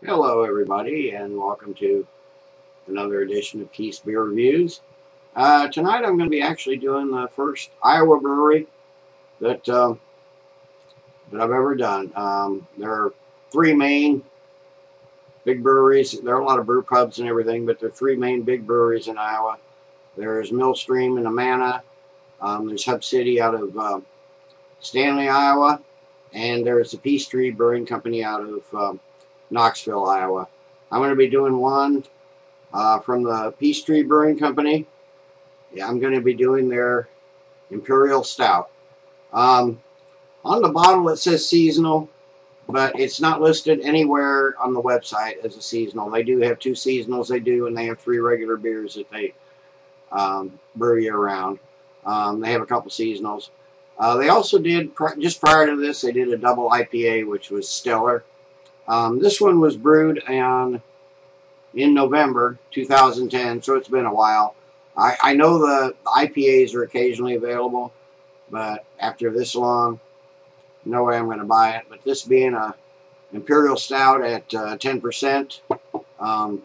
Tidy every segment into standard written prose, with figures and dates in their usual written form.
Hello everybody and welcome to another edition of Keith's Beer Reviews. Tonight I'm going to be actually doing the first Iowa brewery that I've ever done. There are three main big breweries. There are a lot of brew pubs and everything, but there are three main big breweries in Iowa. There's Millstream in Amana, there's Hub City out of Stanley, Iowa, and there's the Peachtree Brewing Company out of Knoxville, Iowa. I'm going to be doing one from the Peachtree Brewing Company. Yeah, I'm going to be doing their Imperial Stout. On the bottle it says seasonal, but it's not listed anywhere on the website as a seasonal. They do have two seasonals they do, and they have three regular beers that they brew year round. They have a couple seasonals. They also did, just prior to this, they did a double IPA, which was stellar. This one was brewed in November 2010, so it's been a while. I know the IPAs are occasionally available, but after this long, no way I'm going to buy it. But this being a Imperial Stout at 10%, I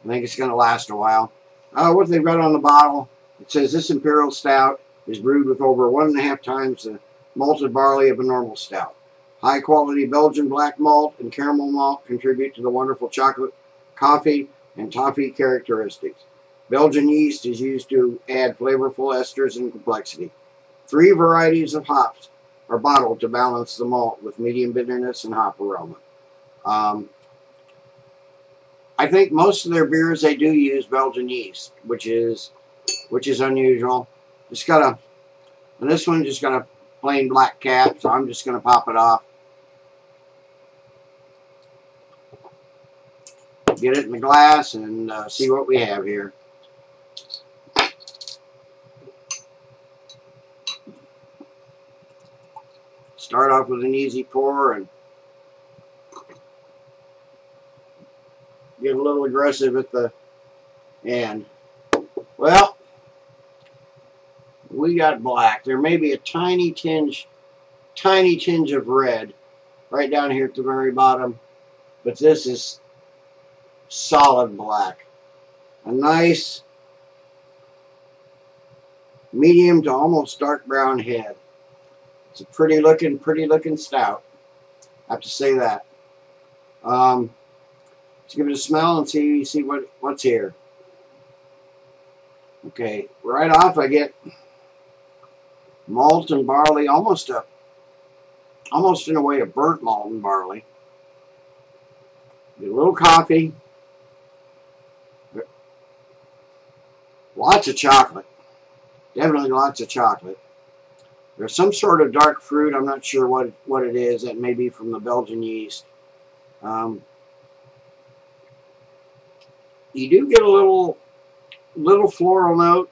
think it's going to last a while. What they've got on the bottle, it says this Imperial Stout is brewed with over 1.5 times the malted barley of a normal stout. High-quality Belgian black malt and caramel malt contribute to the wonderful chocolate, coffee, and toffee characteristics. Belgian yeast is used to add flavorful esters and complexity. 3 varieties of hops are bottled to balance the malt with medium bitterness and hop aroma. I think most of their beers they do use Belgian yeast, which is unusual. It's got a, and this one just got a plain black cap, so I'm just going to pop it off. Get it in the glass and see what we have here. Start off with an easy pour and get a little aggressive at the end. Well, we got black. There may be a tiny tinge of red right down here at the very bottom, but this is solid black. A nice medium to almost dark brown head. It's a pretty looking stout. I have to say that. Let's give it a smell and see what's here. Okay, right off I get malt and barley, almost in a way a burnt malt and barley. Get a little coffee. Lots of chocolate. Definitely lots of chocolate. There's some sort of dark fruit. I'm not sure what it is. That may be from the Belgian yeast. You do get a little floral note.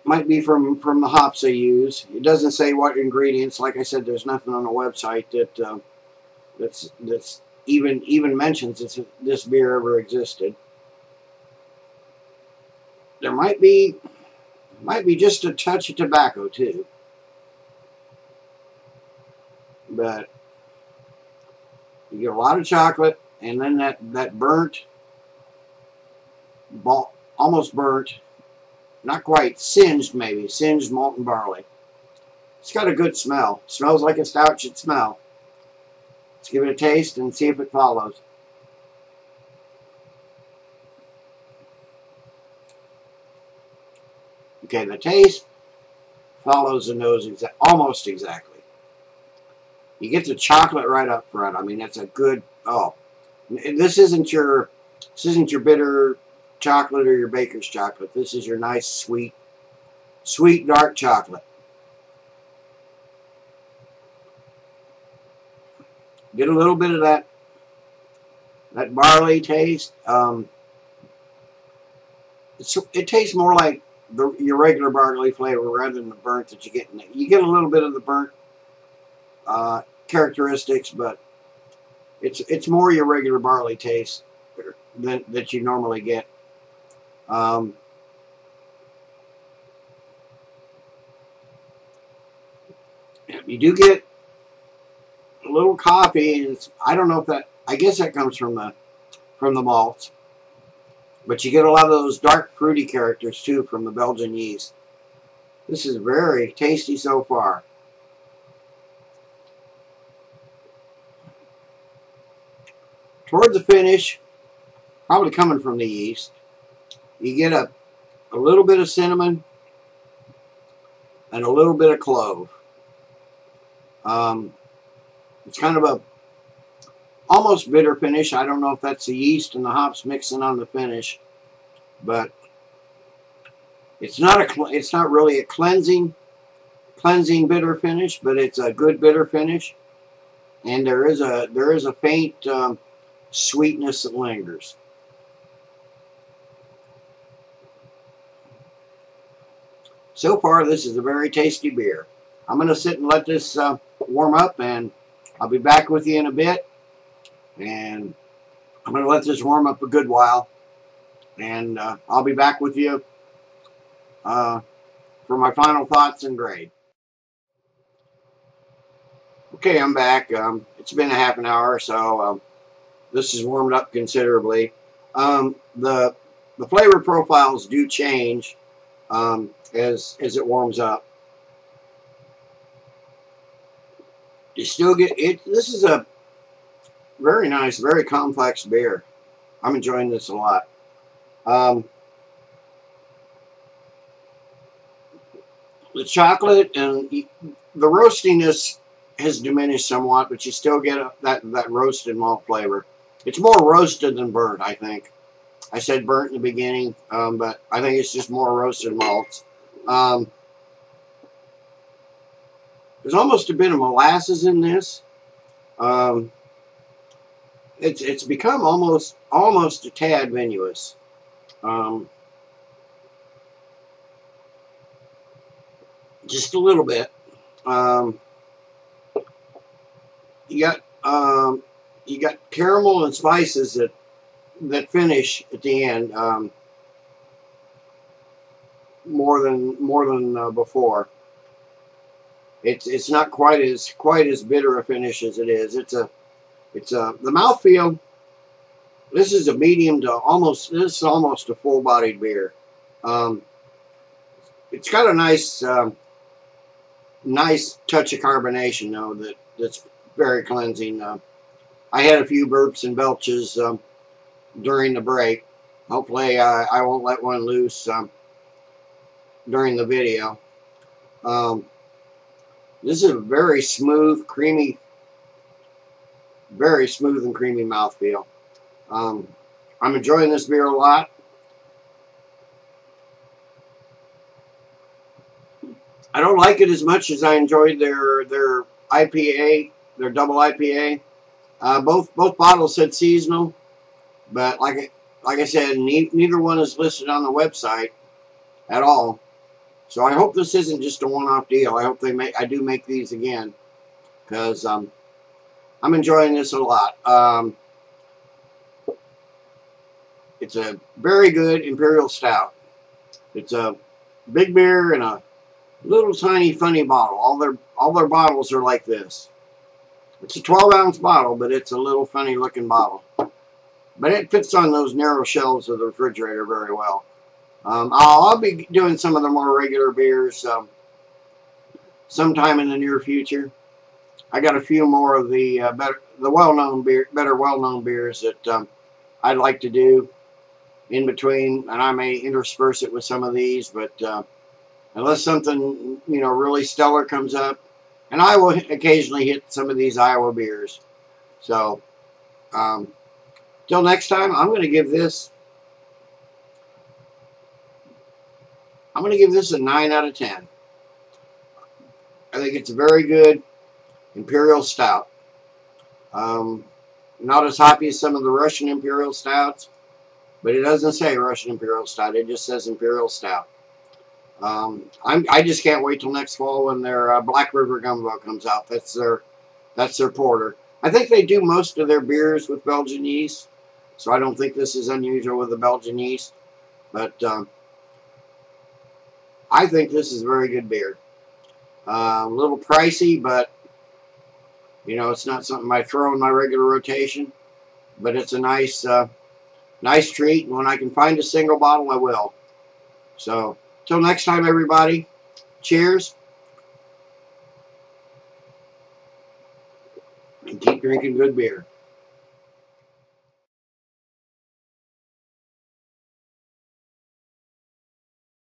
Might be from the hops they use. It doesn't say what ingredients. Like I said, there's nothing on the website that's even mentions this beer ever existed. There might be just a touch of tobacco too, but you get a lot of chocolate, and then that burnt, almost burnt, not quite, singed malt and barley. It's got a good smell. It smells like a stout should smell. Let's give it a taste and see if it follows. Okay, the taste follows the nose almost exactly. You get the chocolate right up front. I mean, it's a good, this isn't your bitter chocolate or your baker's chocolate. This is your nice, sweet dark chocolate. Get a little bit of that barley taste. It tastes more like your regular barley flavor rather than the burnt that you get in it. You get a little bit of the burnt characteristics, but it's more your regular barley taste that you normally get. You do get a little coffee, and I don't know if that, I guess that comes from the malts. But you get a lot of those dark fruity characters too from the Belgian yeast. This is very tasty so far. Toward the finish, probably coming from the yeast, you get a little bit of cinnamon and a little bit of clove. It's kind of a almost bitter finish. I don't know if that's the yeast and the hops mixing on the finish, but it's not really a cleansing bitter finish, but it's a good bitter finish, and there is a faint sweetness that lingers. So far, this is a very tasty beer. I'm going to sit and let this warm up, and I'll be back with you in a bit. And I'm going to let this warm up a good while, and I'll be back with you for my final thoughts and grade. Okay, I'm back. It's been a half an hour, so this has warmed up considerably. The flavor profiles do change as it warms up. You still get it. This is a very nice, very complex beer. I'm enjoying this a lot. The chocolate and the roastiness has diminished somewhat, but you still get that roasted malt flavor. It's more roasted than burnt, I think. I said burnt in the beginning, but I think it's just more roasted malts. There's almost a bit of molasses in this. It's become almost a tad vinous. Just a little bit. You got caramel and spices that finish at the end more than before. It's not quite as bitter a finish as it is. The mouthfeel. This is a medium to almost. This is almost a full-bodied beer. It's got a nice touch of carbonation though that's very cleansing. I had a few burps and belches during the break. Hopefully I won't let one loose during the video. This is a very smooth, creamy, very smooth and creamy mouthfeel. I'm enjoying this beer a lot. I don't like it as much as I enjoyed their IPA, their double IPA. Both bottles said seasonal, but like I said, neither one is listed on the website at all. So I hope this isn't just a one-off deal. I hope I do make these again, because I'm enjoying this a lot. It's a very good Imperial Stout. It's a big beer in a little tiny funny bottle. All their bottles are like this. It's a 12-ounce bottle, but it's a little funny looking bottle. But it fits on those narrow shelves of the refrigerator very well. I'll be doing some of the more regular beers sometime in the near future. I got a few more of the better well-known beers that I'd like to do in between, and I may intersperse it with some of these, but unless something really stellar comes up, and I will occasionally hit some of these Iowa beers. So till next time, I'm going to give this a 9 out of 10. I think it's a very good Imperial Stout. Not as hoppy as some of the Russian Imperial Stouts, but it doesn't say Russian Imperial Stout. It just says Imperial Stout. I just can't wait till next fall when their Black River Gumbo comes out. That's their porter. I think they do most of their beers with Belgian yeast, so I don't think this is unusual with the Belgian yeast. But I think this is a very good beer. A little pricey, but You know, it's not something I throw in my regular rotation, but it's a nice, nice treat. And when I can find a single bottle, I will. So, till next time, everybody, cheers. And keep drinking good beer.